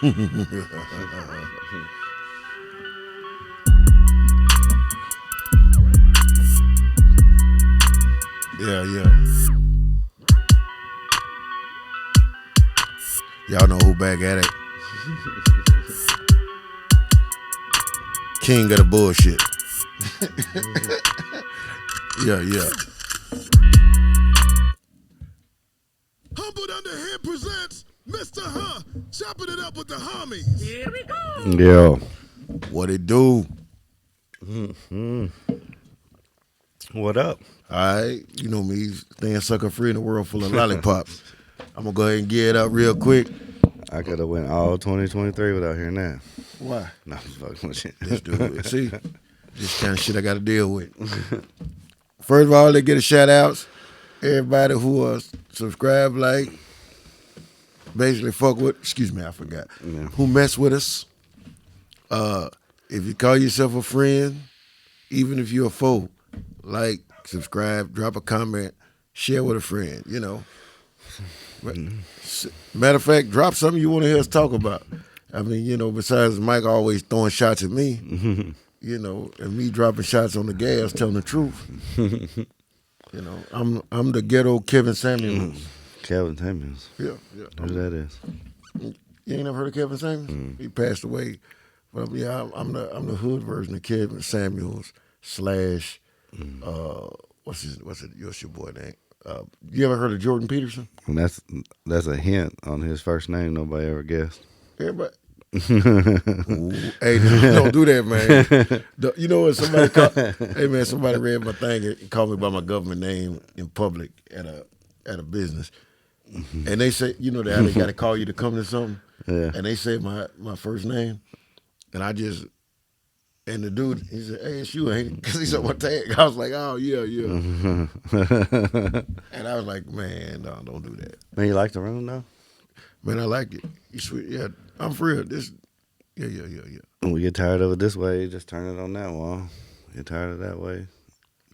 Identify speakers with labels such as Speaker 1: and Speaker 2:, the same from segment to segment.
Speaker 1: Yeah, yeah. Y'all know who back at it. King of the bullshit. Yeah, yeah.
Speaker 2: Humbled Under Him presents Mr. Huh, chopping it up with the homies.
Speaker 3: Here we go.
Speaker 4: Yo.
Speaker 1: What it do?
Speaker 4: What up?
Speaker 1: Alright, you know me, staying sucker free in a world full of lollipops. I'm gonna go ahead and get it up real quick.
Speaker 4: I could have went all 2023 without hearing that.
Speaker 1: Why?
Speaker 4: No, I'm just fucking with you.
Speaker 1: Let's do it. See, this kind of shit I gotta deal with. First of all, they get a shout outs. Everybody who subscribe, like, basically fuck with, excuse me, I forgot.
Speaker 4: Yeah.
Speaker 1: Who mess with us. If you call yourself a friend, even if you're a foe, like, subscribe, drop a comment, share with a friend, you know. Matter of fact, drop something you want to hear us talk about. I mean, you know, besides Mike always throwing shots at me, you know, and me dropping shots on the gas, telling the truth. You know, I'm the ghetto Kevin Samuels.
Speaker 4: Kevin Samuels.
Speaker 1: Yeah, yeah.
Speaker 4: Who that is?
Speaker 1: You ain't never heard of Kevin Samuels? He passed away. But yeah, I'm the hood version of Kevin Samuels slash what's your boy name? You ever heard of Jordan Peterson?
Speaker 4: And that's a hint on his first name nobody ever guessed.
Speaker 1: Everybody. Ooh, hey, don't do that, man. You know what? Somebody read my thing and called me by my government name in public at a business, and they say, you know, how they got to call you to come to something,
Speaker 4: Yeah.
Speaker 1: and they say my first name, and and the dude, he said, "Hey, it's you, ain't it?" Because he said my tag. I was like, "Oh yeah, yeah," and I was like, "Man, no, don't do that."
Speaker 4: Man, you like the room though?
Speaker 1: Man, I like it. You sweet, yeah. I'm for real. Yeah.
Speaker 4: When we get tired of it this way, just turn it on that wall. Get tired of that way,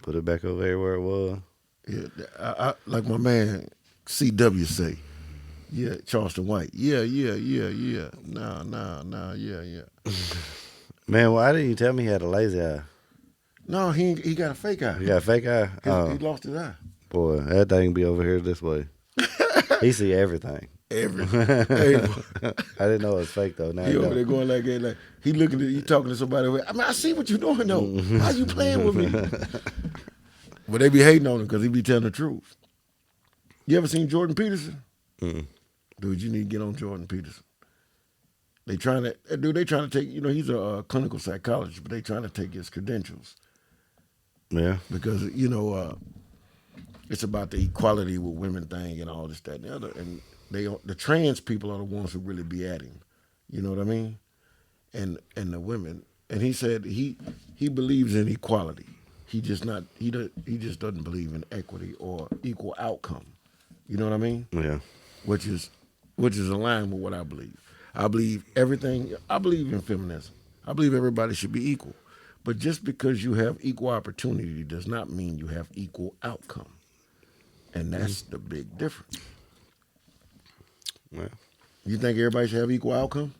Speaker 4: put it back over there where it was.
Speaker 1: Yeah, I like my man CW say. Yeah, Charleston White. Yeah. No, yeah.
Speaker 4: Man, why didn't you tell me he had a lazy eye?
Speaker 1: No, he got a fake eye.
Speaker 4: He got a fake eye?
Speaker 1: He lost his eye.
Speaker 4: Boy, that thing be over here this way. He see everything.
Speaker 1: Everything.
Speaker 4: I didn't know it was fake though. Now
Speaker 1: He
Speaker 4: you
Speaker 1: over
Speaker 4: know.
Speaker 1: there going like that, like he looking at you, talking to somebody. I mean, I see what you doing though. Why you playing with me? But they be hating on him because he be telling the truth. You ever seen Jordan Peterson? Dude, you need to get on Jordan Peterson. They trying to take, you know, he's a clinical psychologist, but they trying to take his credentials.
Speaker 4: Yeah.
Speaker 1: Because, you know, it's about the equality with women thing and all this, that, and the other. And the trans people are the ones who really be at him. You know what I mean? And the women. And he said he believes in equality. He just doesn't believe in equity or equal outcome. You know what I mean?
Speaker 4: Yeah.
Speaker 1: Which is aligned with what I believe. I believe in feminism. I believe everybody should be equal. But just because you have equal opportunity does not mean you have equal outcome. And that's the big difference.
Speaker 4: Well,
Speaker 1: You think everybody should have equal outcome?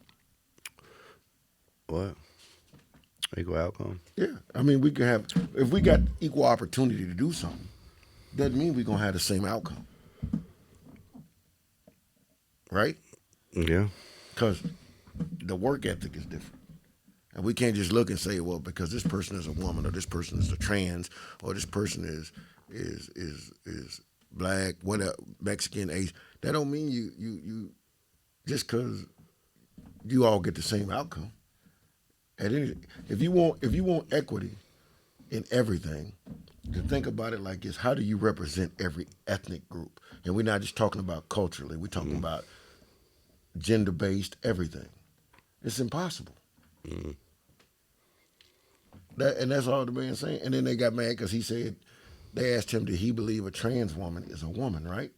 Speaker 4: what? Equal outcome?
Speaker 1: Yeah. I mean, if we got equal opportunity to do something, doesn't mean we're going to have the same outcome. Right?
Speaker 4: Yeah.
Speaker 1: Because the work ethic is different. And we can't just look and say, well, because this person is a woman or this person is a trans or this person is black, whatever, Mexican, Asian. That don't mean you just because you all get the same outcome. If you want equity in everything, to think about it like this: how do you represent every ethnic group? And we're not just talking about culturally; we're talking about gender-based everything. It's impossible. That's all the man saying. And then they got mad because he said they asked him, did he believe a trans woman is a woman, right?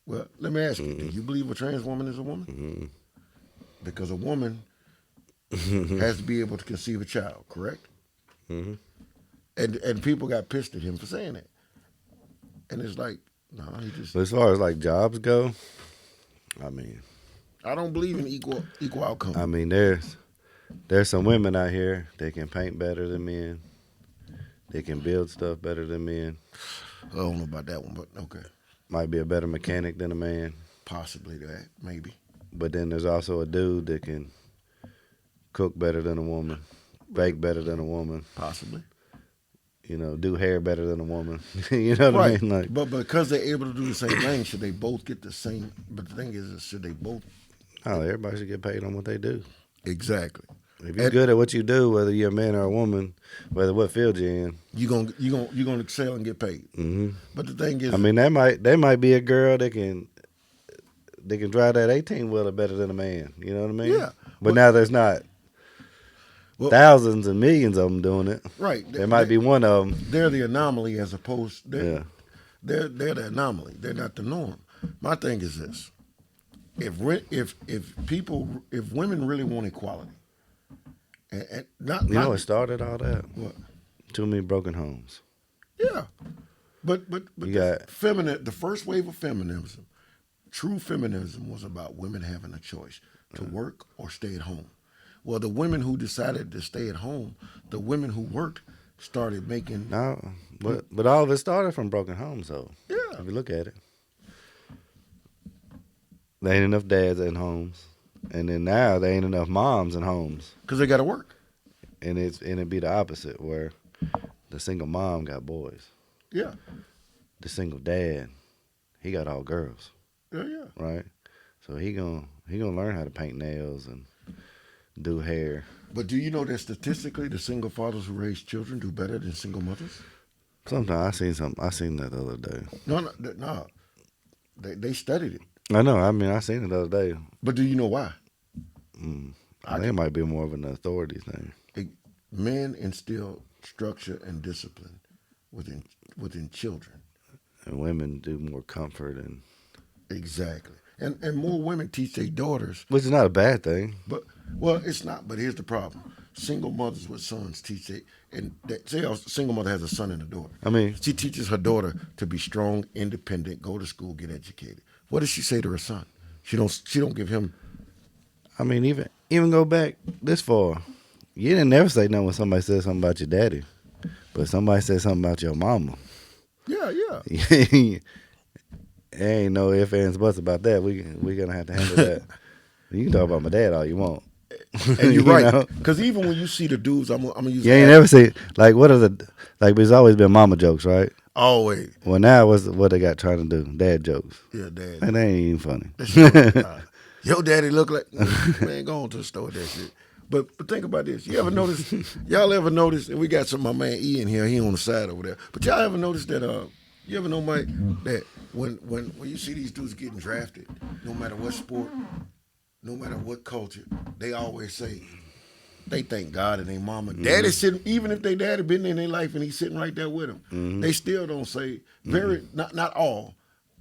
Speaker 1: Well, let me ask you, do you believe a trans woman is a woman? Because a woman has to be able to conceive a child, correct? And people got pissed at him for saying that. And it's like, no, he just...
Speaker 4: But as far as like jobs go, I mean,
Speaker 1: I don't believe in equal outcome.
Speaker 4: I mean, there's some women out here that can paint better than men. They can build stuff better than men.
Speaker 1: I don't know about that one, but okay,
Speaker 4: Might be a better mechanic than a man.
Speaker 1: possibly that, maybe.
Speaker 4: But then there's also a dude that can cook better than a woman, bake better than a woman,
Speaker 1: Possibly.
Speaker 4: do hair better than a woman. You know what I
Speaker 1: Right.
Speaker 4: mean? Like,
Speaker 1: But because they're able to do the same thing, should they both get the same? But the thing is should they both?
Speaker 4: oh, everybody should get paid on what they do.
Speaker 1: Exactly.
Speaker 4: If you're
Speaker 1: And
Speaker 4: good at what you do, whether you're a man or a woman, whether what field you're in,
Speaker 1: you're gonna excel and get paid.
Speaker 4: hmm
Speaker 1: But the thing is,
Speaker 4: I mean, there might be a girl that can drive that 18 wheeler better than a man. You know what I mean?
Speaker 1: Yeah.
Speaker 4: But now there's not
Speaker 1: well,
Speaker 4: thousands and millions of them doing it.
Speaker 1: right.
Speaker 4: There might be one of them.
Speaker 1: They're the anomaly as opposed.
Speaker 4: Yeah.
Speaker 1: They're the anomaly. They're not the norm. My thing is this: if women really want equality, and not
Speaker 4: You know what started all that?
Speaker 1: what?
Speaker 4: Too many broken homes.
Speaker 1: Yeah, but
Speaker 4: You got
Speaker 1: the first wave of feminism, true feminism was about women having a choice to work or stay at home. Well, the women who decided to stay at home, the women who worked started making.
Speaker 4: no, but all of it started from broken homes, though.
Speaker 1: Yeah.
Speaker 4: If you look at it, there ain't enough dads in homes, and then now there ain't enough moms in homes,
Speaker 1: Because they got to work.
Speaker 4: and it'd be the opposite where the single mom got boys,
Speaker 1: Yeah,
Speaker 4: the single dad he got all girls,
Speaker 1: yeah.
Speaker 4: right? So he gonna learn how to paint nails and do hair.
Speaker 1: But do you know that statistically, the single fathers who raise children do better than single mothers?
Speaker 4: Sometimes I seen that the other day.
Speaker 1: No. They studied it.
Speaker 4: I know. I mean, I seen it the other day.
Speaker 1: But do you know why?
Speaker 4: I think it might be more of an authority thing.
Speaker 1: Men instill structure and discipline within children.
Speaker 4: And women do more comfort, and
Speaker 1: Exactly. And more women teach their daughters.
Speaker 4: which is not a bad thing.
Speaker 1: But well, it's not. But here's the problem: single mothers with sons teach it. And say a single mother has a son and a daughter.
Speaker 4: I mean,
Speaker 1: She teaches her daughter to be strong, independent, go to school, get educated. What does she say to her son? She don't give him.
Speaker 4: even go back this far. You didn't never say nothing when somebody said something about your daddy, but somebody said something about your mama.
Speaker 1: Yeah.
Speaker 4: There ain't no ifs, ands, buts about that. We gonna have to handle that. You can talk about my dad all you want.
Speaker 1: And you're
Speaker 4: You
Speaker 1: right.
Speaker 4: know?
Speaker 1: Because even when you see the dudes, I'm gonna use.
Speaker 4: You ain't never say like what are the like? There's always been mama jokes, right?
Speaker 1: Always.
Speaker 4: Well, now what they got trying to do? Dad jokes,
Speaker 1: Yeah, dad.
Speaker 4: and they ain't even funny.
Speaker 1: Your daddy look like man. Go on to the store with that shit. But think about this. You ever notice? Y'all ever notice? And we got my man E in here. He on the side over there. But y'all ever notice that? You ever know, Mike, that when you see these dudes getting drafted, no matter what sport, no matter what culture, they always say they thank God and their mama. Daddy sitting, even if their daddy been in their life and he's sitting right there with them, they still don't say not all,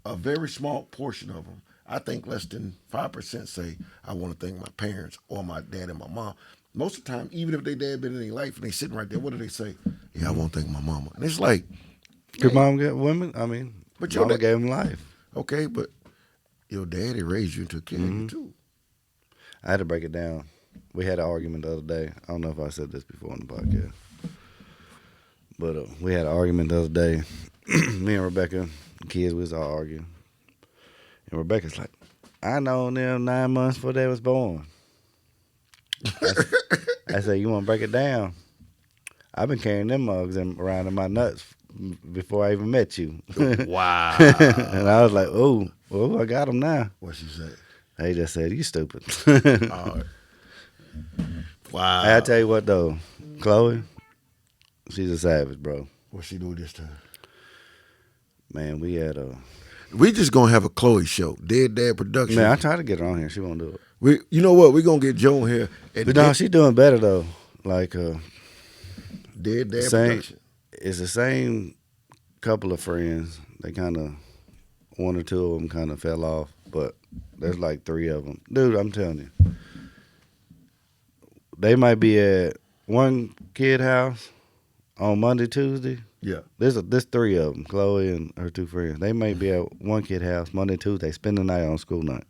Speaker 1: a very small portion of them. I think less than 5% say, I want to thank my parents or my dad and my mom. Most of the time, even if their dad been in their life and they sitting right there, what do they say? Yeah, I want to thank my mama. And it's like,
Speaker 4: Your mom got women. I mean,
Speaker 1: But your
Speaker 4: mama
Speaker 1: dad-
Speaker 4: gave him life.
Speaker 1: okay, but your daddy raised you into a kid too.
Speaker 4: I had to break it down. We had an argument the other day. I don't know if I said this before on the podcast, but we had an argument the other day. Me and Rebecca, the kids, we was all arguing, and Rebecca's like, "I known them 9 months before they was born." I said, "You want to break it down? I've been carrying them mugs around in my nuts before I even met you."
Speaker 1: Wow.
Speaker 4: And I was like, "Oh, I got them now."
Speaker 1: What she say?
Speaker 4: They just said, "You stupid."
Speaker 1: Wow.
Speaker 4: I tell you what though, Chloe, she's a savage, bro.
Speaker 1: What she do this time?
Speaker 4: Man, we had
Speaker 1: We just gonna have a Chloe show. Dead Dad Production.
Speaker 4: man. I tried to get her on here. She won't do it.
Speaker 1: You know what? We gonna get Joe here.
Speaker 4: But no, she's doing better though. Like
Speaker 1: Dead Dad
Speaker 4: same,
Speaker 1: Production.
Speaker 4: it's the same couple of friends. They kind of one or two of them kind of fell off, but there's like 3 of them. Dude, I'm telling you, they might be at one kid house on Monday, Tuesday.
Speaker 1: Yeah.
Speaker 4: There's 3 of them, Chloe and her 2 friends. They may be at one kid house Monday, Tuesday, spend the night on school night.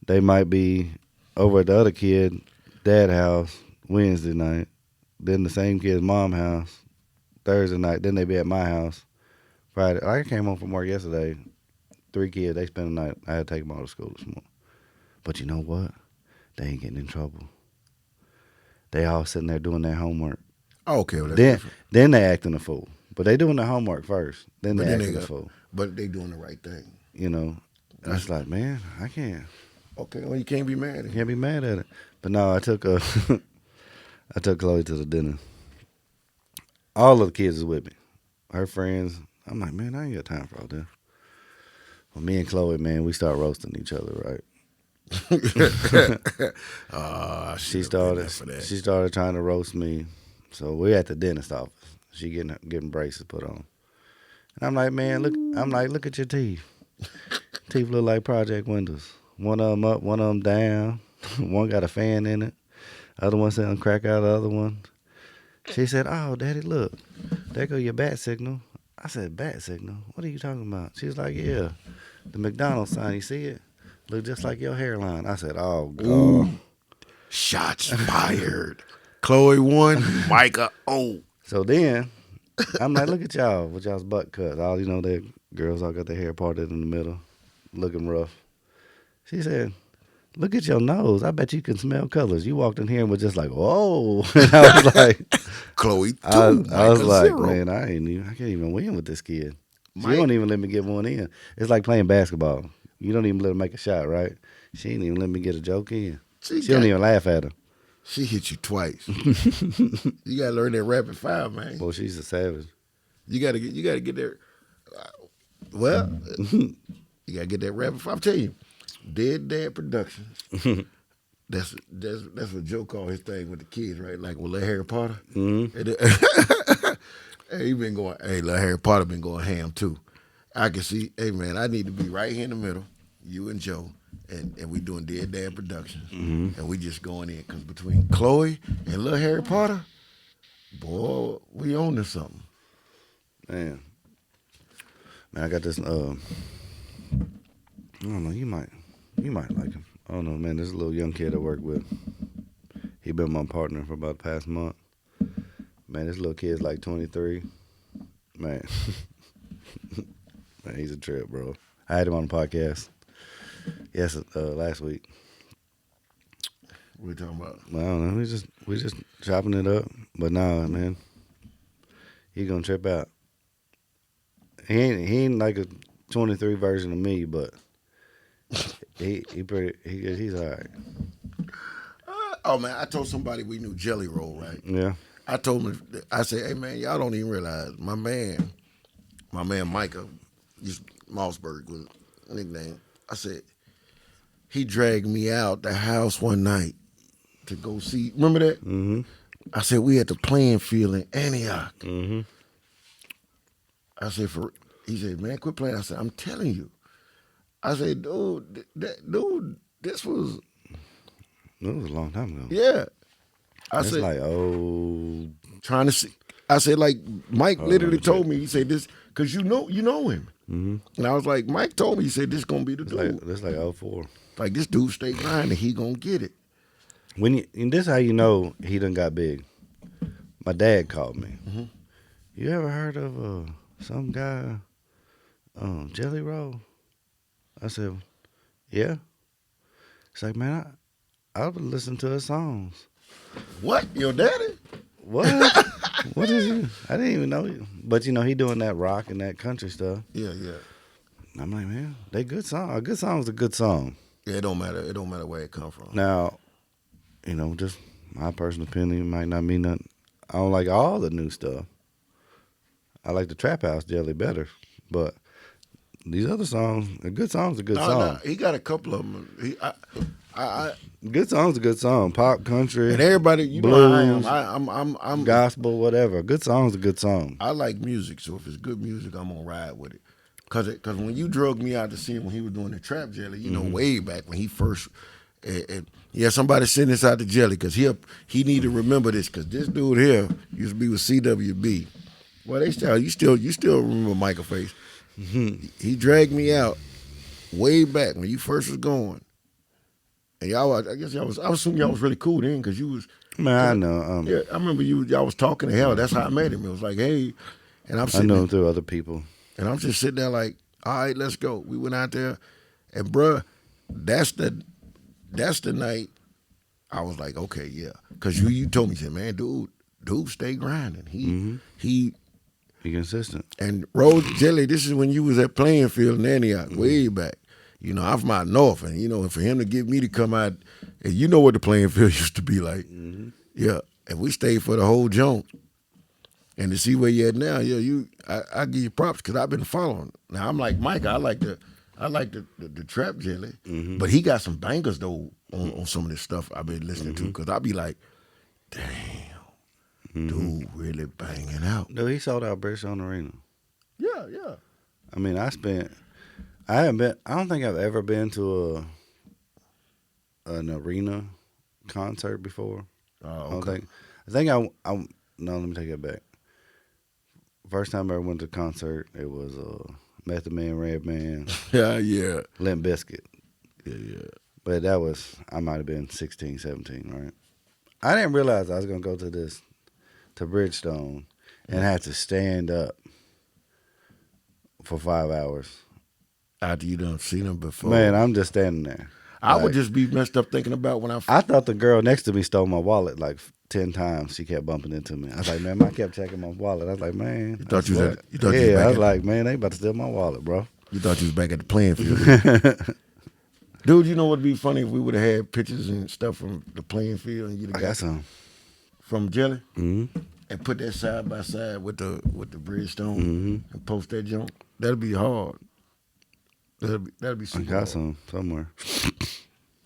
Speaker 4: they might be over at the other kid dad house Wednesday night, then the same kid's mom house Thursday night, then they be at my house Friday. I came home from work yesterday. 3 kids, they spent the night. I had to take them all to school this morning. But you know what? They ain't getting in trouble. They all sitting there doing their homework.
Speaker 1: Oh, okay, well, that's
Speaker 4: Then,
Speaker 1: different.
Speaker 4: then they acting a fool. But they doing their homework first. Then
Speaker 1: But
Speaker 4: they
Speaker 1: then
Speaker 4: acting
Speaker 1: they
Speaker 4: a
Speaker 1: got-
Speaker 4: fool.
Speaker 1: But they doing the right thing.
Speaker 4: You know, I was like, man, I can't
Speaker 1: Okay, well, you can't be mad at him.
Speaker 4: be mad at it. But no, I took I took Chloe to the dinner. All of the kids is with me. Her friends. I'm like, man, I ain't got time for all this. Well, me and Chloe, man, we start roasting each other, right? She started trying to roast me. So we're at the dentist office. She getting braces put on. And I'm like, man, look at your teeth. Teeth look like project windows. One of them up, one of them down. One got a fan in it. Other one said crack out the other one. She said, oh, Daddy, look. There go your bat signal. I said, bat signal? What are you talking about? She was like, yeah. The McDonald's sign, you see it? Look just like your hairline. I said, oh, God.
Speaker 1: Ooh. Shots fired. Chloe 1, Micah 0.
Speaker 4: So then, I'm like, look at y'all with y'all's butt cut. All, you know, the girls all got their hair parted in the middle, looking rough. She said, look at your nose. I bet you can smell colors. You walked in here and was just like, whoa. And I was like,
Speaker 1: Chloe 2,
Speaker 4: I was
Speaker 1: Micah
Speaker 4: like,
Speaker 1: 0.
Speaker 4: man, I can't even win with this kid. She
Speaker 1: Mike-
Speaker 4: don't even let me get one in. It's like playing basketball. You don't even let her make a shot, right? She ain't even let me get a joke in. She don't even laugh at her.
Speaker 1: She hit you twice. You gotta learn that rapid fire, man.
Speaker 4: Boy, she's a savage.
Speaker 1: You gotta get there. Well, you gotta get that rapid fire. I'm telling you, Dead Dad Productions. That's what Joe called his thing with the kids, right? Like with little Harry Potter.
Speaker 4: Mm-hmm.
Speaker 1: Hey, little Harry Potter been going ham too. I can see, hey man, I need to be right here in the middle, you and Joe, and we doing Dead Dad Productions, and we just going in because between Chloe and little Harry Potter, boy, we own this something.
Speaker 4: Man, I got this. I don't know. You might like him. I don't know, man. This little young kid I work with. He been my partner for about the past month. Man, this little kid's like 23. Man, man, he's a trip, bro. I had him on the podcast. Yes, last week.
Speaker 1: What we talking about?
Speaker 4: I don't know. We just chopping it up. But nah, man, he gonna trip out. He ain't like a 23 version of me, but he's all right.
Speaker 1: Oh man, I told somebody we knew Jelly Roll, right?
Speaker 4: Yeah.
Speaker 1: I told him, I said, hey man, y'all don't even realize my man Micah, Mossberg was a nickname. I said, he dragged me out the house one night to go see. Remember that?
Speaker 4: Mm-hmm.
Speaker 1: I said we had the playing field in Antioch.
Speaker 4: Mm-hmm.
Speaker 1: I said, he said, man, quit playing. I said, I'm telling you. I said, dude, this was.
Speaker 4: That was a long time ago.
Speaker 1: Yeah. I
Speaker 4: It's
Speaker 1: said,
Speaker 4: like, oh,
Speaker 1: trying to see. I said, like, Mike literally
Speaker 4: shit.
Speaker 1: told me, he said this, because you know him.
Speaker 4: mm-hmm.
Speaker 1: And I was like, Mike told me, he said, this going to be the dude.
Speaker 4: It's like 04.
Speaker 1: Like, this dude stay grinding, he going to get it.
Speaker 4: And this how you know he done got big. My dad called me.
Speaker 1: Mm-hmm.
Speaker 4: You ever heard of some guy, Jelly Roll? I said, yeah. He's like, man, I would listen to his songs.
Speaker 1: What? Your daddy?
Speaker 4: What? What is he? I didn't even know you. But you know, he doing that rock and that country stuff.
Speaker 1: Yeah, yeah.
Speaker 4: I'm like, man, they good song. A good song's a good song.
Speaker 1: Yeah, it don't matter. It don't matter where it come from.
Speaker 4: Now, you know, just my personal opinion might not mean nothing. I don't like all the new stuff. I like the Trap House Jelly better, but these other songs, a good song's a good song.
Speaker 1: No, he got a couple of them.
Speaker 4: Good song's a good song. Pop, country,
Speaker 1: And everybody, you
Speaker 4: blues,
Speaker 1: know how I am. I'm
Speaker 4: gospel, whatever. Good song's a good song.
Speaker 1: I like music, so if it's good music, I'm gonna ride with it. Cause when you drug me out to see him when he was doing the Trap Jelly, you know, way back when he first, and yeah, somebody send this out to Jelly, cause he need to remember this, cause this dude here used to be with CWB. Well, you still remember Michael Face. He dragged me out way back when you first was going, And y'all, I guess I was assuming y'all was really cool then, because you was.
Speaker 4: Man, I know.
Speaker 1: Yeah, I remember y'all was talking to hell. That's how I met him. It was like, hey, and I'm
Speaker 4: I
Speaker 1: sitting
Speaker 4: know
Speaker 1: there,
Speaker 4: him through other people.
Speaker 1: and I'm just sitting there like, all right, let's go. We went out there, and bruh, that's the night I was like, okay, yeah, because you told me, you said, man, dude, stay grinding. He
Speaker 4: consistent.
Speaker 1: and Rose Jelly. This is when you was at playing field in Antioch, way back. You know, I'm from out north, and you know, and for him to get me to come out, and you know what the playing field used to be like. Yeah, and we stayed for the whole jump, and to see where you at now, yeah, I give you props because I've been following. Now I'm like Mike, I like the trap Jelly, but he got some bangers though on some of this stuff I've been listening to, because I be like, damn, dude, really banging out.
Speaker 4: Dude, he sold out Bridgestone Arena.
Speaker 1: Yeah.
Speaker 4: I mean, I don't think I've ever been to an arena concert before.
Speaker 1: Oh, okay.
Speaker 4: I think no, let me take that back. First time I ever went to a concert, it was Method Man, Redman,
Speaker 1: Yeah.
Speaker 4: Limp Bizkit.
Speaker 1: Yeah.
Speaker 4: But I might have been 16, 17, right? I didn't realize I was going to go to Bridgestone and have to stand up for 5 hours.
Speaker 1: After you done seen him before.
Speaker 4: Man, I'm just standing there.
Speaker 1: I would just be messed up thinking about when
Speaker 4: I thought the girl next to me stole my wallet like 10 times. She kept bumping into me. I was like, man, I kept checking my wallet. I was like, man.
Speaker 1: You thought you was
Speaker 4: I was like, man, they about to steal my wallet, bro.
Speaker 1: You thought you was back at the playing field. Dude, you know what'd be funny if we would have had pictures and stuff from the playing field and you'd have
Speaker 4: I got some.
Speaker 1: From Jelly?
Speaker 4: Mm-hmm.
Speaker 1: And put that side by side with the Bridgestone and post that junk. That'd be hard. That'd be super
Speaker 4: I got
Speaker 1: hard.
Speaker 4: some somewhere.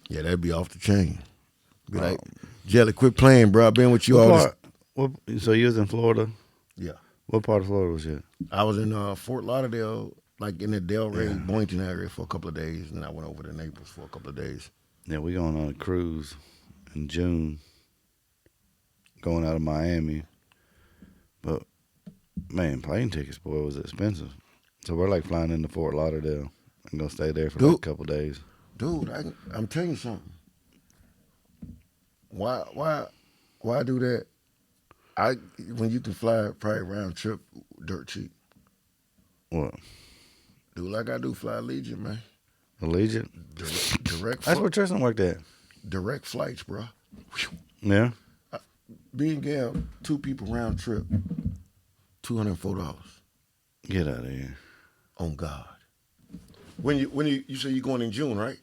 Speaker 1: Yeah, that'd be off the chain. Be like, Jelly, quit playing, bro. I've been with you all this.
Speaker 4: So you was in Florida?
Speaker 1: Yeah.
Speaker 4: What part of Florida was you at?
Speaker 1: I was in Fort Lauderdale, like in the Delray, Boynton area for a couple of days, and then I went over to Naples for a couple of days.
Speaker 4: Yeah, we going on a cruise in June, going out of Miami. But, man, plane tickets, boy, was expensive. So we're like flying into Fort Lauderdale and going to stay there for like a couple days.
Speaker 1: Dude, I'm telling you something. Why do that? When you can fly probably round trip dirt cheap.
Speaker 4: What?
Speaker 1: Do like I do, fly Allegiant, man.
Speaker 4: Allegiant?
Speaker 1: Direct.
Speaker 4: That's where Tristan worked at.
Speaker 1: Direct flights, bro.
Speaker 4: Yeah.
Speaker 1: Me and Gail, 2 people round trip, $204.
Speaker 4: Get out of here.
Speaker 1: On God. When you say you're going in June, right?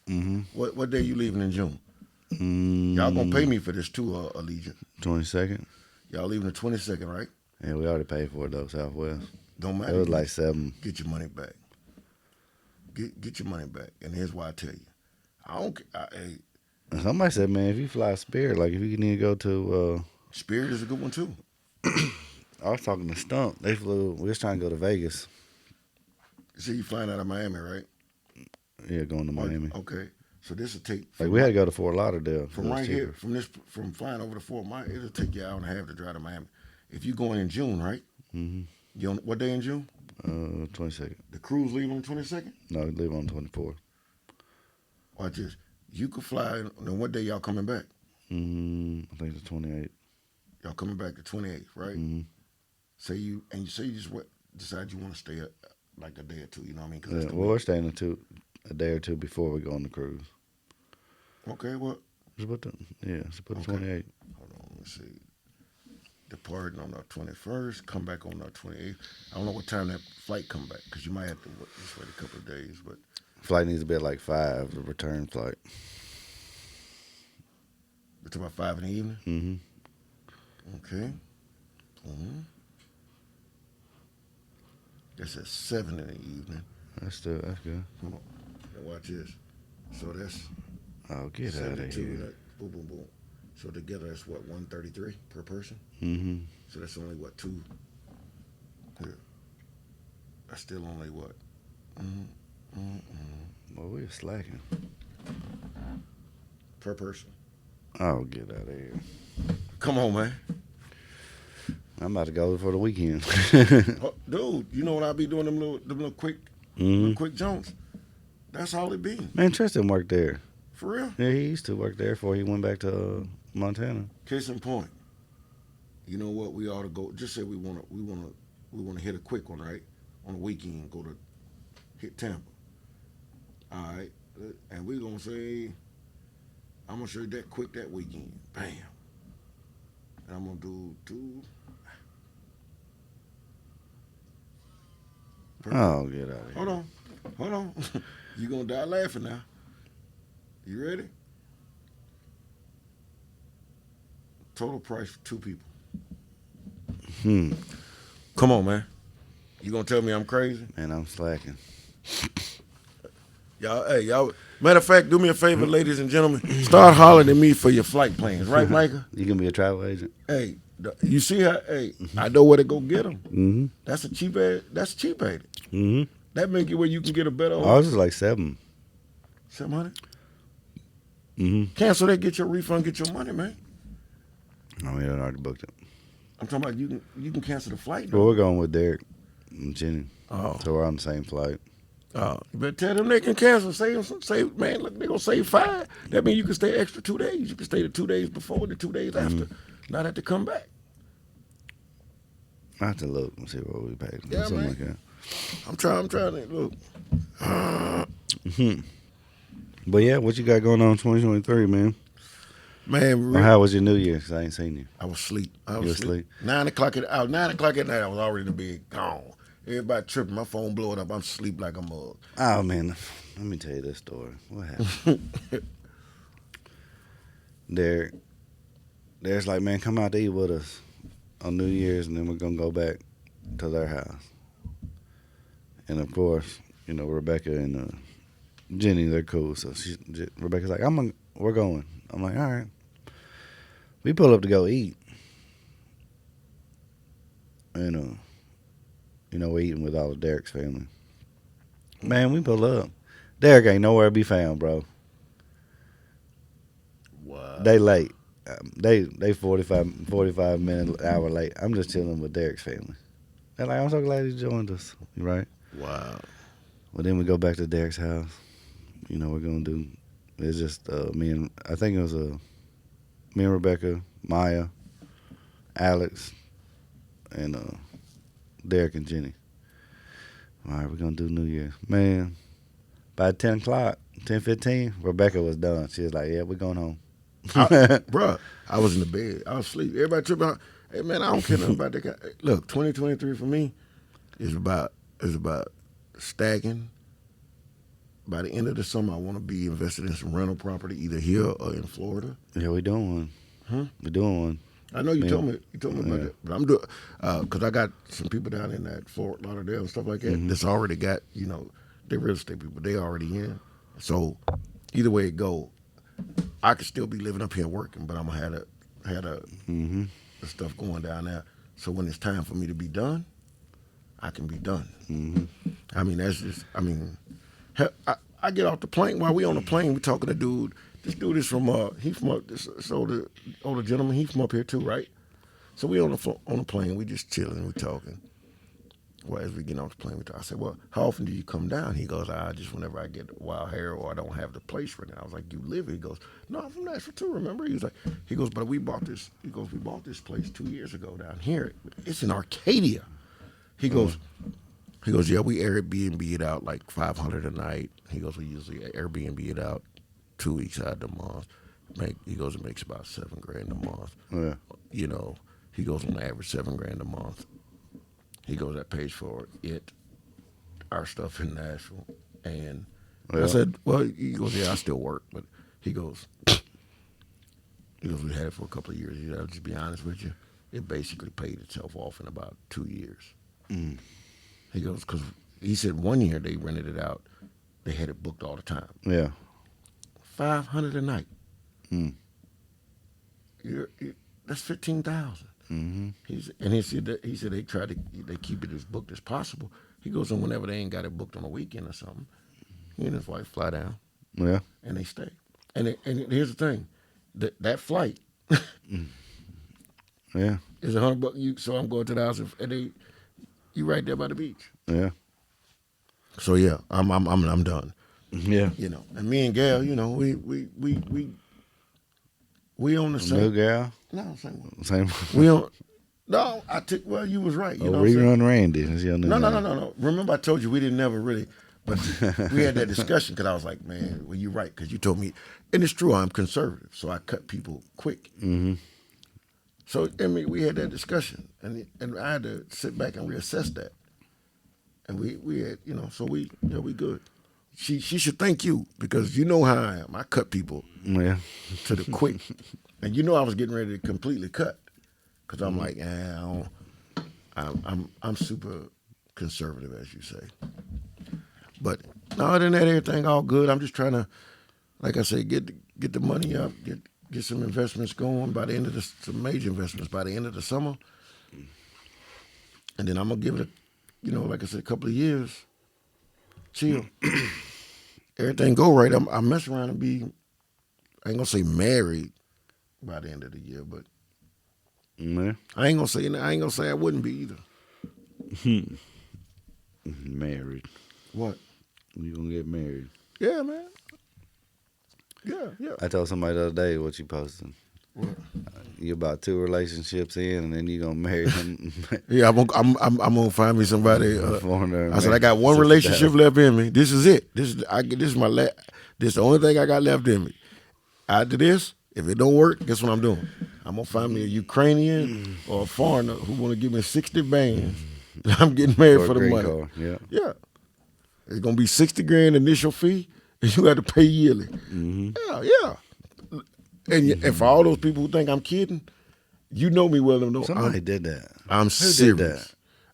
Speaker 4: Mm-hmm.
Speaker 1: What day you leaving in June? Y'all gonna pay me for this too, Allegiant.
Speaker 4: 22nd.
Speaker 1: Y'all leaving the 22nd, right?
Speaker 4: Yeah, we already paid for it though, Southwest.
Speaker 1: Don't matter.
Speaker 4: It was like $7.
Speaker 1: Get your money back. Get your money back. And here's why I tell you. I don't.
Speaker 4: Somebody said, man, if you fly Spirit, like if you need to go to
Speaker 1: Spirit is a good one too.
Speaker 4: I was talking to Stump. We was trying to go to Vegas.
Speaker 1: See, you flying out of Miami, right?
Speaker 4: Yeah, going to Miami.
Speaker 1: Okay. So this will take.
Speaker 4: Like we had to go to Fort Lauderdale.
Speaker 1: From right here, from flying over to Fort Miami, it'll take you an hour and a half to drive to Miami. If you're going in June, right?
Speaker 4: Mm-hmm.
Speaker 1: You on what day in June?
Speaker 4: 22nd.
Speaker 1: The cruise leave on the 22nd?
Speaker 4: No, we leave on the 24th.
Speaker 1: Watch this. You could fly. Then what day y'all coming back?
Speaker 4: I think the 28th.
Speaker 1: Y'all coming back the 28th, right?
Speaker 4: Mm-hmm.
Speaker 1: Say you just decide you want to stay like a day or two. You know what I mean?
Speaker 4: Yeah, well, we're staying a day or two before we go on the cruise.
Speaker 1: Okay, what?
Speaker 4: Just put the 28th.
Speaker 1: Hold on, let me see. Departing on the 21st, come back on the 28th. I don't know what time that flight come back, because you might have to just wait a couple of days. But
Speaker 4: flight needs to be at like 5, the return flight.
Speaker 1: It's about 5 in the evening?
Speaker 4: Mm-hmm.
Speaker 1: Okay. Mm-hmm. That's at 7 in the evening.
Speaker 4: That's good.
Speaker 1: Hold on. Now watch this. So that's...
Speaker 4: Oh, get out of here.
Speaker 1: Boom, boom, boom. So together that's what, 133 per person?
Speaker 4: Mm-hmm.
Speaker 1: So that's only what, 2? Here. That's still only what?
Speaker 4: Well, we're slacking.
Speaker 1: Per person.
Speaker 4: Oh, get out of here.
Speaker 1: Come on, man.
Speaker 4: I'm about to go for the weekend.
Speaker 1: Oh, dude, you know what I be doing, them little quick, quick Jones? That's all it be.
Speaker 4: Man, Tristan worked there.
Speaker 1: For real?
Speaker 4: Yeah, he used to work there before he went back to Montana.
Speaker 1: Case in point. You know what? We ought to go. Just say we wanna hit a quick one, right? On the weekend, go to hit Tampa. All right, and we're gonna say I'm gonna show you that quick that weekend. Bam. And I'm gonna do two. Perfect.
Speaker 4: Oh, get out of here.
Speaker 1: Hold on. You gonna die laughing now. You ready? Total price for 2 people. Come on, man. You gonna tell me I'm crazy?
Speaker 4: Man, I'm slacking.
Speaker 1: Y'all. Matter of fact, do me a favor, ladies and gentlemen. Start hollering at me for your flight plans, right, Micah?
Speaker 4: You can be a travel agent.
Speaker 1: Hey, you see how? Hey, I know where to go get them.
Speaker 4: Mm-hmm.
Speaker 1: That's cheap, ain't it?
Speaker 4: Mm-hmm.
Speaker 1: That make it where you can get a better.
Speaker 4: Ours is like 7.
Speaker 1: 700.
Speaker 4: Mm-hmm.
Speaker 1: Cancel that, get your refund, get your money, man.
Speaker 4: No, we done already booked it.
Speaker 1: I'm talking about you can cancel the flight.
Speaker 4: Well, we're going with Derek and Jenny.
Speaker 1: Oh,
Speaker 4: So we're on the same flight.
Speaker 1: you better tell them they can cancel. Save, man. Look, they gonna save 5. That means you can stay extra 2 days. You can stay the 2 days before, the 2 days after. Not have to come back.
Speaker 4: I have to look and see what we paid.
Speaker 1: Yeah,
Speaker 4: Something
Speaker 1: man.
Speaker 4: like that.
Speaker 1: I'm trying to look.
Speaker 4: But yeah, what you got going on in 2023, man?
Speaker 1: Man,
Speaker 4: Or how was your New Year? 'Cause I ain't seen you.
Speaker 1: I was asleep.
Speaker 4: You was asleep?
Speaker 1: 9 o'clock at night. I was already in the bed, gone. Everybody tripping. My phone blowing up. I'm asleep like a mug.
Speaker 4: Oh, man. Let me tell you this story. What happened? There's like, man, come out to eat with us on New Year's, and then we're going to go back to their house. And, of course, you know, Rebecca and Jenny, they're cool. So Rebecca's like, we're going. I'm like, all right. We pull up to go eat. And, you know, we're eating with all of Derek's family. Man, we pull up. Derek ain't nowhere to be found, bro.
Speaker 1: Wow.
Speaker 4: They late. They 45 minutes, hour late. I'm just chilling with Derek's family. They're like, I'm so glad you joined us. Right?
Speaker 1: Wow.
Speaker 4: Well, then we go back to Derek's house. You know, we're going to do, it's just I think it was me and Rebecca, Maya, Alex, and Derek and Jenny. All right, we're going to do New Year's. Man, by 10 o'clock, 10:15, Rebecca was done. She was like, yeah, we're going home.
Speaker 1: Bruh, I was in the bed. I was asleep. Everybody tripping out. Hey, man, I don't care nothing about that guy. Look, 2023 for me is about stacking. By the end of the summer, I want to be invested in some rental property, either here or in Florida.
Speaker 4: Yeah, we doing one.
Speaker 1: Huh?
Speaker 4: We're doing one.
Speaker 1: I know you
Speaker 4: Man.
Speaker 1: told me about that, but I'm doing because I got some people down in that Fort Lauderdale and stuff like that that's already got, you know, they're real estate people. They already in. So either way it go, I could still be living up here working, but I'm gonna have the stuff going down there. So when it's time for me to be done, I can be done.
Speaker 4: Mm-hmm.
Speaker 1: I mean, that's just. I mean, I get off the plane while we on the plane. We talking to dude. This dude is from he from this older gentleman. He from up here too, right? So we on the plane. We just chilling. We talking. Well, as we get off the plane, I said, "Well, how often do you come down?" He goes, just whenever I get wild hair or I don't have the place for it." I was like, "You live here?" He goes, "No, I'm from Nashville too. Remember?" He goes, "But we bought this." He goes, "We bought this place 2 years ago down here. It's in Arcadia." He goes, "Yeah, we Airbnb it out like $500 a night." He goes, "We usually Airbnb it out 2 weeks out of the month. He goes, it makes about $7,000 a month.
Speaker 4: Yeah.
Speaker 1: You know, he goes on average $7,000 a month. He goes, that pays for our stuff in Nashville." And I said, "Well," he goes, "Yeah, I still work," but he goes, we had it for a couple of years. I'll just be honest with you, it basically paid itself off in about 2 years.
Speaker 4: Mm.
Speaker 1: He goes, because he said 1 year they rented it out, they had it booked all the time.
Speaker 4: Yeah.
Speaker 1: $500 a night.
Speaker 4: Mm.
Speaker 1: That's $15,000.
Speaker 4: Mm-hmm.
Speaker 1: He said they keep it as booked as possible. He goes, and whenever they ain't got it booked on a weekend or something, he and his wife fly down.
Speaker 4: Yeah.
Speaker 1: And they stay. And here's the thing, that flight
Speaker 4: Yeah.
Speaker 1: is $100. So I'm going to the house and you right there by the beach.
Speaker 4: Yeah.
Speaker 1: So yeah, I'm done.
Speaker 4: Yeah.
Speaker 1: You know, and me and Gail, you know, we on the
Speaker 4: New
Speaker 1: same.
Speaker 4: girl.
Speaker 1: No, same one.
Speaker 4: Same.
Speaker 1: We on. No, I took. Well, you was right. You
Speaker 4: Oh,
Speaker 1: know what I'm saying?
Speaker 4: rerun Randy. That's your new name.
Speaker 1: No. Remember, I told you we didn't never really, but we had that discussion because I was like, man, well, you're right because you told me, and it's true. I'm conservative, so I cut people quick.
Speaker 4: Mm-hmm.
Speaker 1: So I mean, we had that discussion, and I had to sit back and reassess that, and we had, you know, so we good. She should thank you because you know how I am. I cut people
Speaker 4: Yeah.
Speaker 1: to the quick, and you know I was getting ready to completely cut because I'm like, I'm super conservative, as you say. But no, other than that, everything all good. I'm just trying to, like I say, get the money up, get some investments going by the end of some major investments by the end of the summer, and then I'm gonna give it like I said, a couple of years, chill. Everything go right. I mess around and be, I ain't gonna say married by the end of the year, but
Speaker 4: Yeah.
Speaker 1: I ain't gonna say I wouldn't be either.
Speaker 4: Married.
Speaker 1: What?
Speaker 4: You gonna get married?
Speaker 1: Yeah, man. Yeah.
Speaker 4: I told somebody the other day what you posted.
Speaker 1: What?
Speaker 4: You about 2 relationships in, and then you gonna marry them.
Speaker 1: Yeah, I'm gonna find me somebody.
Speaker 4: Foreigner,
Speaker 1: I said I got one relationship left in me. This is it. This is my last. This is the only thing I got left in me. After this, if it don't work, guess what I'm doing? I'm gonna find me a Ukrainian or a foreigner who want to give me 60 bands. I'm getting married for the money.
Speaker 4: Card. Yeah.
Speaker 1: Yeah, it's gonna be 60 grand initial fee, and you got to pay yearly.
Speaker 4: Mm-hmm.
Speaker 1: Yeah. And for all those people who think I'm kidding, you know me well enough.
Speaker 4: Somebody did that.
Speaker 1: I'm
Speaker 4: Who
Speaker 1: serious.
Speaker 4: did that?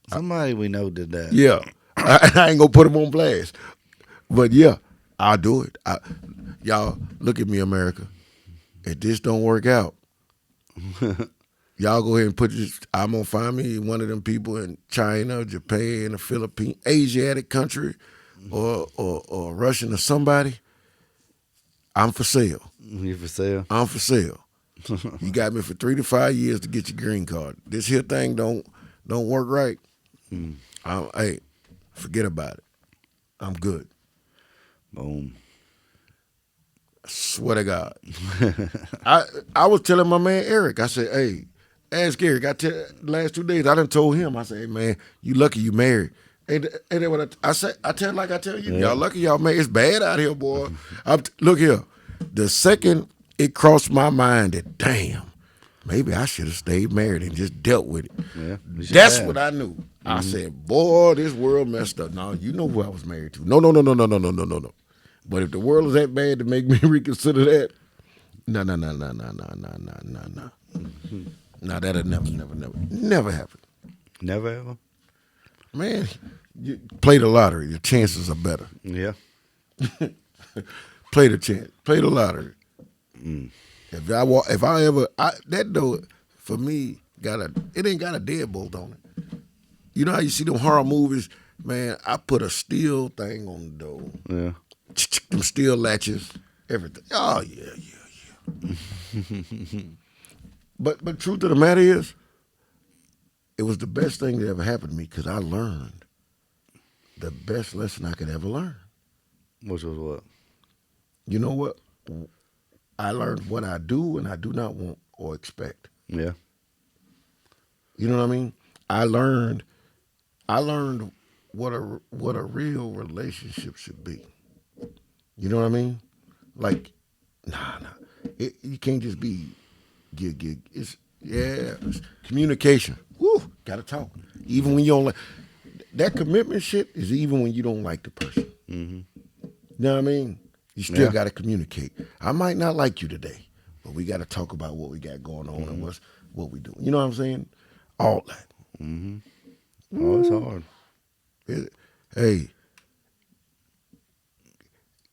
Speaker 4: Somebody we know did that.
Speaker 1: Yeah, I ain't gonna put them on blast, but yeah, I'll do it. Y'all look at me, America. If this don't work out, y'all go ahead and put this. I'm gonna find me one of them people in China, Japan, the Philippines, Asiatic country, or Russian or somebody. I'm for sale.
Speaker 4: You for sale?
Speaker 1: I'm for sale. You got me for 3 to 5 years to get your green card. This here thing don't work right. Hey, forget about it. I'm good.
Speaker 4: Boom.
Speaker 1: I swear to God. I was telling my man Eric. I said, hey, ask Eric. The last 2 days I done told him. I said, hey man, you lucky you married. Ain't that what I say? I tell you,
Speaker 4: Yeah.
Speaker 1: y'all lucky y'all married. It's bad out here, boy. Look here. The second it crossed my mind that, damn, maybe I should have stayed married and just dealt with it.
Speaker 4: Yeah, you should
Speaker 1: That's
Speaker 4: have.
Speaker 1: what I knew. I said, boy, this world messed up. Now, you know who I was married to. No. But if the world is that bad to make me reconsider that, no. No, that'll never happen.
Speaker 4: Never ever?
Speaker 1: Man, you play the lottery. The chances are better.
Speaker 4: Yeah.
Speaker 1: Play the lottery. If I ever that door for me it ain't got a deadbolt on it. You know how you see them horror movies, man? I put a steel thing on the door.
Speaker 4: Yeah.
Speaker 1: Them steel latches, everything. Oh yeah. But truth of the matter is, it was the best thing that ever happened to me because I learned the best lesson I could ever learn.
Speaker 4: Which was what?
Speaker 1: You know what? I learned what I do and I do not want or expect.
Speaker 4: Yeah.
Speaker 1: You know what I mean? I learned what a real relationship should be. You know what I mean? Like, nah. You can't just be gig. It's communication. Woo, gotta talk. Even when you don't like that commitment shit is even when you don't like the person.
Speaker 4: Mm-hmm.
Speaker 1: You know what I mean? You still
Speaker 4: Yeah.
Speaker 1: got to communicate. I might not like you today, but we got to talk about what we got going on and what we do. You know what I'm saying? All that.
Speaker 4: Mm-hmm. Oh, it's hard.
Speaker 1: Hey,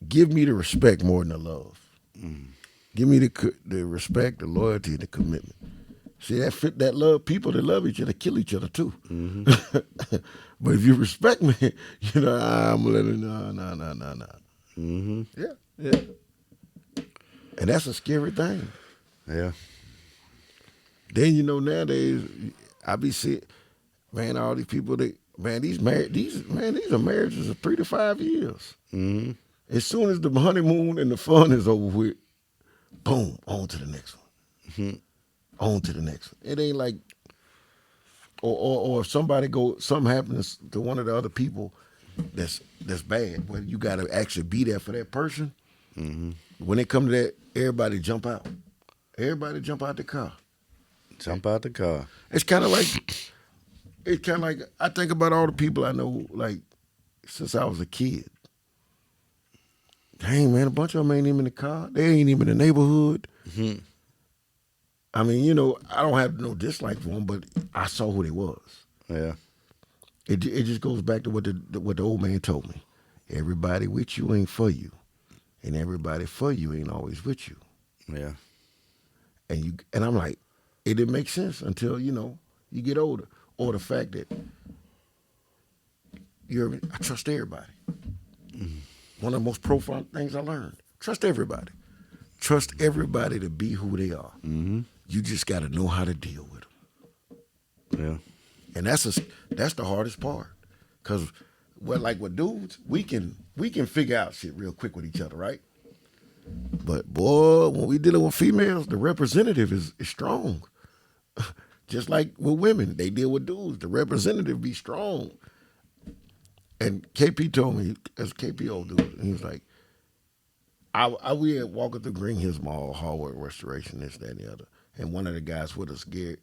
Speaker 1: give me the respect more than the love. Give me the respect, the loyalty, and the commitment. See, that love, people that love each other kill each other too.
Speaker 4: Mm-hmm.
Speaker 1: But if you respect me, you know, I'm letting no.
Speaker 4: Mm-hmm.
Speaker 1: Yeah. And that's a scary thing.
Speaker 4: Yeah.
Speaker 1: Then you know nowadays I be seeing, man, all these people these are marriages of 3 to 5 years.
Speaker 4: Mm-hmm.
Speaker 1: As soon as the honeymoon and the fun is over with, boom, on to the next one. On to the next one. It ain't like, or if something happens to one of the other people that's bad, well, you got to actually be there for that person. When it come to that, everybody jump out. Everybody jump out the car.
Speaker 4: Jump out the car.
Speaker 1: It's kind of like I think about all the people I know, like, since I was a kid. Dang, man, a bunch of them ain't even in the car. They ain't even in the neighborhood. I mean, you know, I don't have no dislike for them, but I saw who they was.
Speaker 4: Yeah.
Speaker 1: It just goes back to what the old man told me. Everybody with you ain't for you, and everybody for you ain't always with you.
Speaker 4: Yeah.
Speaker 1: And I'm like, it didn't make sense until, you know, you get older. Or the fact that I trust everybody. One of the most profound things I learned. Trust everybody. Trust everybody to be who they are. You just got to know how to deal with them.
Speaker 4: Yeah.
Speaker 1: And that's the hardest part. Because, like with dudes, we can figure out shit real quick with each other, right? But, boy, when we dealing with females, the representative is strong. Just like with women, they deal with dudes. The representative be strong. And KP told me, as KP old dude, he was like, we had walking through Green Hills Mall, Hallway Restoration, this, that, and the other. And one of the guys with us, one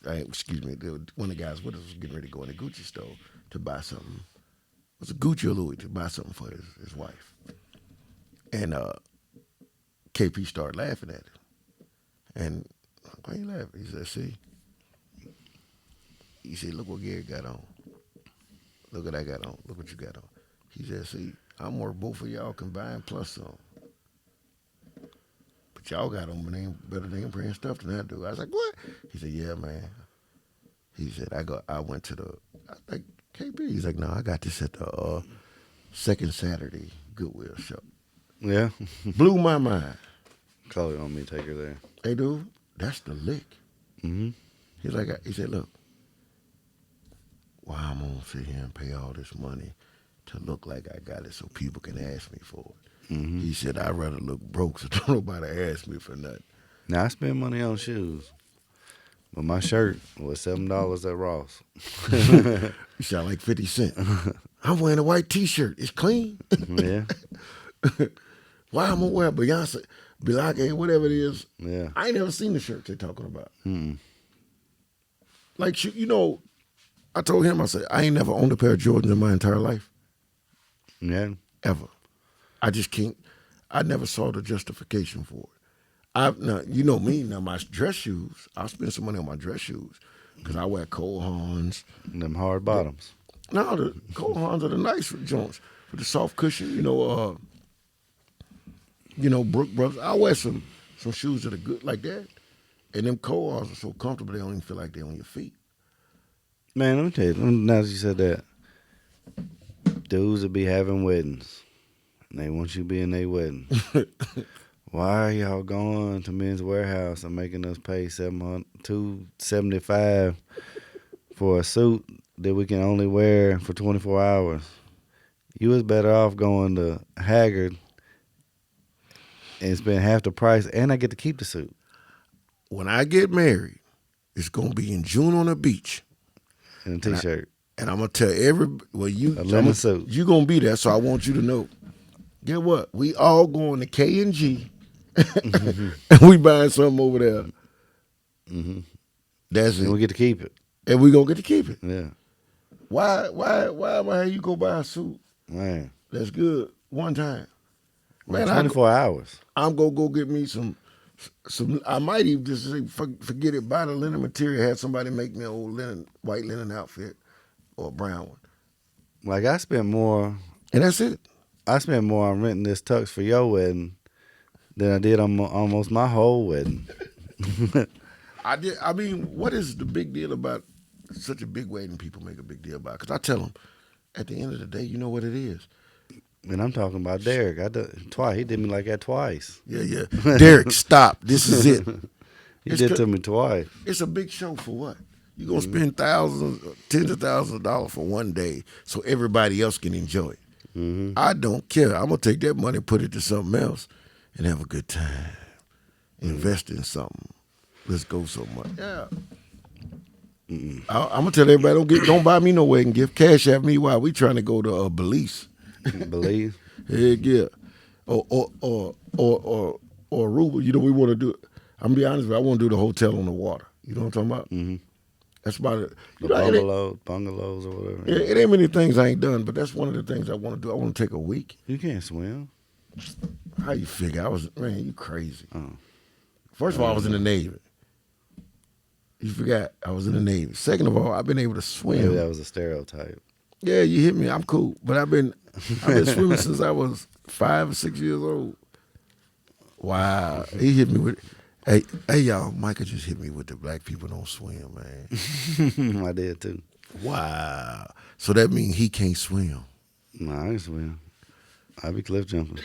Speaker 1: of the guys with us was getting ready to go in the Gucci store to buy something. It was a Gucci or Louis to buy something for his wife. And KP started laughing at him. And I'm like, why you laughing? He said, see? He said, look what Gary got on. Look what I got on. Look what you got on. He said, see, I'm worth both of y'all combined plus some. But y'all got on better name brand stuff than I do. I was like, what? He said, yeah, man. He said, I went to like, KP. He's like, no, I got this at the second Saturday Goodwill shop.
Speaker 4: Yeah.
Speaker 1: Blew my mind.
Speaker 4: Call it on me, take her there.
Speaker 1: Hey, dude, that's the lick. He said, look, why I'm gonna sit here and pay all this money to look like I got it so people can ask me for it. He said, I'd rather look broke so don't nobody ask me for nothing.
Speaker 4: Now, I spend money on shoes, but my shirt was $7 at Ross.
Speaker 1: You sound like 50 Cent. I'm wearing a white T-shirt. It's clean.
Speaker 4: Yeah.
Speaker 1: Why I'm gonna wear Beyonce, Bilake, whatever it is.
Speaker 4: Yeah.
Speaker 1: I ain't never seen the shirt they're talking about. Like, you know, I told him, I said, I ain't never owned a pair of Jordans in my entire life.
Speaker 4: Yeah.
Speaker 1: Ever. I just can't. I never saw the justification for it. Now, you know me, now my dress shoes, I'll spend some money on my dress shoes because I wear Cole Haans.
Speaker 4: Them hard bottoms.
Speaker 1: No, the Cole Haans are the nice joints with the soft cushion, Brook Brothers. I wear some shoes that are good like that. And them Cole Haans are so comfortable, they don't even feel like they're on your feet.
Speaker 4: Man, let me tell you, now that you said that, dudes will be having weddings, and they want you to be in their wedding. Why are y'all going to Men's Warehouse and making us pay $275 for a suit that we can only wear for 24 hours? You was better off going to Haggard and spend half the price, and I get to keep the suit.
Speaker 1: When I get married, it's going to be in June on the beach.
Speaker 4: In a T-shirt.
Speaker 1: And I'm going to tell everybody,
Speaker 4: a linen suit.
Speaker 1: You're going to be there, so I want you to know. Get what? We all going to K&G, and we buying something over there. That's it.
Speaker 4: And we get to keep it.
Speaker 1: And we going to get to keep it.
Speaker 4: Yeah.
Speaker 1: Why am I have you go buy a suit?
Speaker 4: Man.
Speaker 1: That's good. One time.
Speaker 4: Man, 24 hours.
Speaker 1: I'm going to go get me some, I might even just say, forget it, buy the linen material, have somebody make me an old white linen outfit or a brown one.
Speaker 4: Like, I spent more.
Speaker 1: And that's it.
Speaker 4: I spent more on renting this tux for your wedding than I did on almost my whole wedding.
Speaker 1: I mean, what is the big deal about such a big wedding people make a big deal about? Because I tell them, at the end of the day, you know what it is.
Speaker 4: And I'm talking about Derek. Twice. He did me like that twice.
Speaker 1: Yeah. Derek, stop. This is it.
Speaker 4: He did to me twice.
Speaker 1: It's a big show for what? You're going to spend thousands, tens of thousands of dollars for one day so everybody else can enjoy it.
Speaker 4: Mm-hmm.
Speaker 1: I don't care. I'm gonna take that money, put it to something else, and have a good time. Invest in something. Let's go somewhere. Yeah. I'm gonna tell everybody don't buy me no wedding gift. Cash at me while we trying to go to Belize.
Speaker 4: Believe.
Speaker 1: Heck yeah. Or Aruba. You know we want to do. I'm gonna be honest with you. I want to do the hotel on the water. You know what I'm talking about?
Speaker 4: Mm-hmm.
Speaker 1: That's about it.
Speaker 4: The
Speaker 1: You know,
Speaker 4: bungalows or whatever.
Speaker 1: it ain't many things I ain't done, but that's one of the things I want to do. I want to take a week.
Speaker 4: You can't swim.
Speaker 1: How you figure? Man, you crazy.
Speaker 4: Oh.
Speaker 1: First of all, I was in the Navy. You forgot I was in the Navy. Second of all, I've been able to swim.
Speaker 4: Maybe that was a stereotype.
Speaker 1: Yeah, you hit me. I'm cool, but I've been swimming since I was 5 or 6 years old. Wow, he hit me with. Hey, y'all, Micah just hit me with the black people don't swim, man.
Speaker 4: I did too.
Speaker 1: Wow. So that means he can't swim.
Speaker 4: No, I can swim. I be cliff jumping.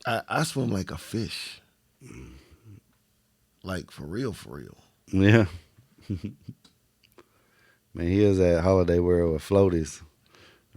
Speaker 1: I swim like a fish. Like for real, for real.
Speaker 4: Yeah. Man, he was at Holiday World with floaties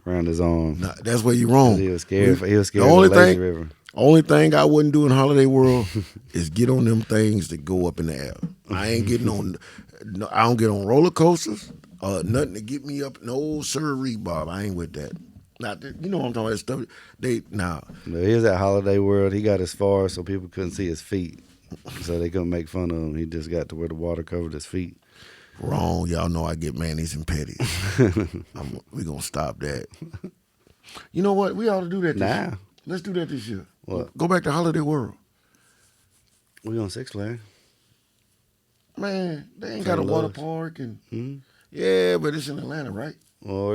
Speaker 4: around his arm.
Speaker 1: Nah, that's where you're wrong.
Speaker 4: He was scared. He was scared
Speaker 1: The
Speaker 4: of
Speaker 1: only
Speaker 4: the lazy
Speaker 1: thing-
Speaker 4: river.
Speaker 1: Only thing I wouldn't do in Holiday World is get on them things that go up in the air. I ain't getting on. No, I don't get on roller coasters. Nothing to get me up. No sirree, Bob. I ain't with that. Not that, you know what I'm talking about. Stuff.
Speaker 4: But he was at Holiday World. He got as far so people couldn't see his feet, so they couldn't make fun of him. He just got to where the water covered his feet.
Speaker 1: Wrong. Y'all know I get manis and petties. We gonna stop that. You know what? We ought to do that this year. Let's do that this year.
Speaker 4: What?
Speaker 1: Go back to Holiday World.
Speaker 4: We on Six Flags.
Speaker 1: Man, they ain't
Speaker 4: St.
Speaker 1: got a water
Speaker 4: Louis.
Speaker 1: park and
Speaker 4: Mm-hmm.
Speaker 1: yeah, but it's in Atlanta, right?
Speaker 4: Well,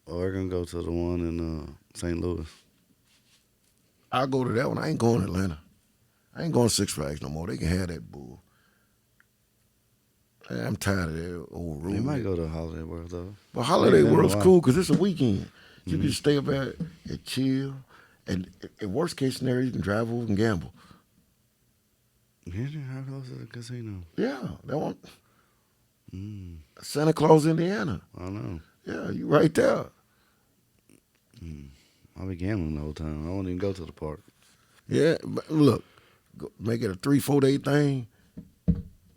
Speaker 4: we're gonna go to the one in St. Louis.
Speaker 1: I'll go to that one. I ain't going to Atlanta. I ain't going to Six Flags no more. They can have that bull. I'm tired of that old rule.
Speaker 4: We might go to Holiday World though.
Speaker 1: But Holiday
Speaker 4: Ain't been in a
Speaker 1: World's
Speaker 4: while.
Speaker 1: cool because it's a weekend. You can stay up there and chill. And in worst case scenario, you can drive over and gamble.
Speaker 4: Yeah, how close is the casino?
Speaker 1: Yeah, that one.
Speaker 4: Mm,
Speaker 1: Santa Claus, Indiana.
Speaker 4: I don't know.
Speaker 1: Yeah, you right there.
Speaker 4: I'll be gambling the whole time. I won't even go to the park.
Speaker 1: Yeah, but look, make it a 3-4 day thing.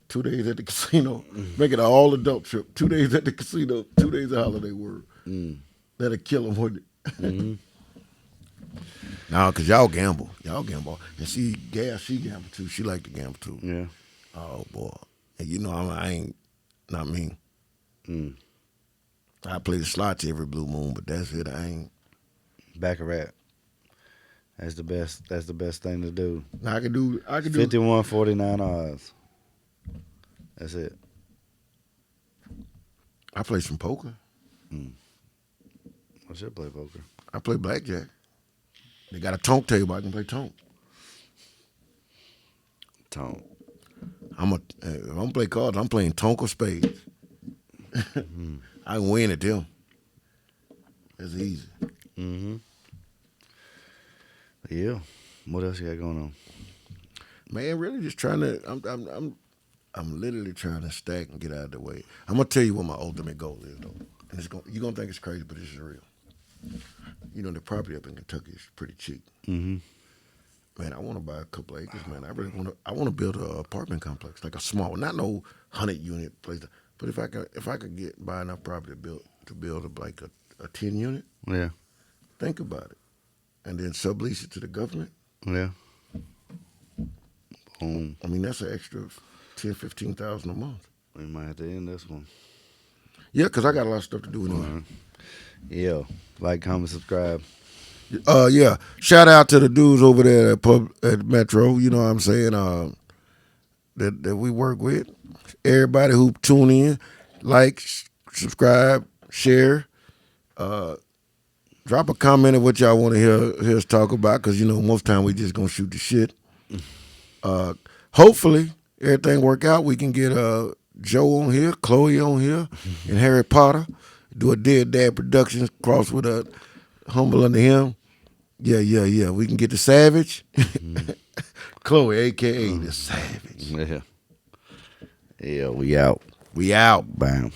Speaker 1: 2 days at the casino. Make it an all adult trip. 2 days at the casino. 2 days at Holiday World. That'll kill them, wouldn't it?
Speaker 4: Mm-hmm.
Speaker 1: No, because y'all gamble. And she gamble too. She like to gamble too.
Speaker 4: Yeah.
Speaker 1: Oh, boy. And you know, I ain't, not me.
Speaker 4: Mm.
Speaker 1: I play the slots every blue moon, but that's it. I ain't.
Speaker 4: Baccarat. That's the best. That's the best thing to do.
Speaker 1: Now, I can do
Speaker 4: 51-49 odds. That's it.
Speaker 1: I play some poker.
Speaker 4: I should play poker.
Speaker 1: I play blackjack. They got a tonk table. I can play tonk.
Speaker 4: Tone.
Speaker 1: If I'm gonna play cards, I'm playing tonk or spades. I can win at them. That's easy.
Speaker 4: Mm-hmm. Yeah. What else you got going on?
Speaker 1: Man, really just trying to. I'm literally trying to stack and get out of the way. I'm gonna tell you what my ultimate goal is, though. And you're gonna think it's crazy, but it's real. You know, the property up in Kentucky is pretty cheap.
Speaker 4: Mm-hmm.
Speaker 1: Man, I want to buy a couple of acres, man. I want to build an apartment complex, like a small, not no 100-unit place. But if I could buy enough property to build like a 10-unit,
Speaker 4: Yeah.
Speaker 1: think about it, and then sublease it to the government.
Speaker 4: Yeah. Boom.
Speaker 1: I mean, that's an extra $10,000-$15,000 a month.
Speaker 4: We might have to end this one.
Speaker 1: Yeah, because I got a lot of stuff to do anyway.
Speaker 4: All right. Yeah. Like, comment, subscribe.
Speaker 1: Yeah. Shout out to the dudes over there at Metro. You know what I'm saying? That we work with. Everybody who tune in, like, subscribe, share. Drop a comment of what y'all want to hear us talk about, because you know most time we just gonna shoot the shit. Hopefully everything work out. We can get Joe on here, Chloe on here, and Harry Potter. Do a Dead Dad Productions cross with a Humble Under Him. Yeah. We can get the Savage. Chloe, a.k.a. the Savage.
Speaker 4: Yeah. Yeah, we out.
Speaker 1: We out.
Speaker 4: Bam.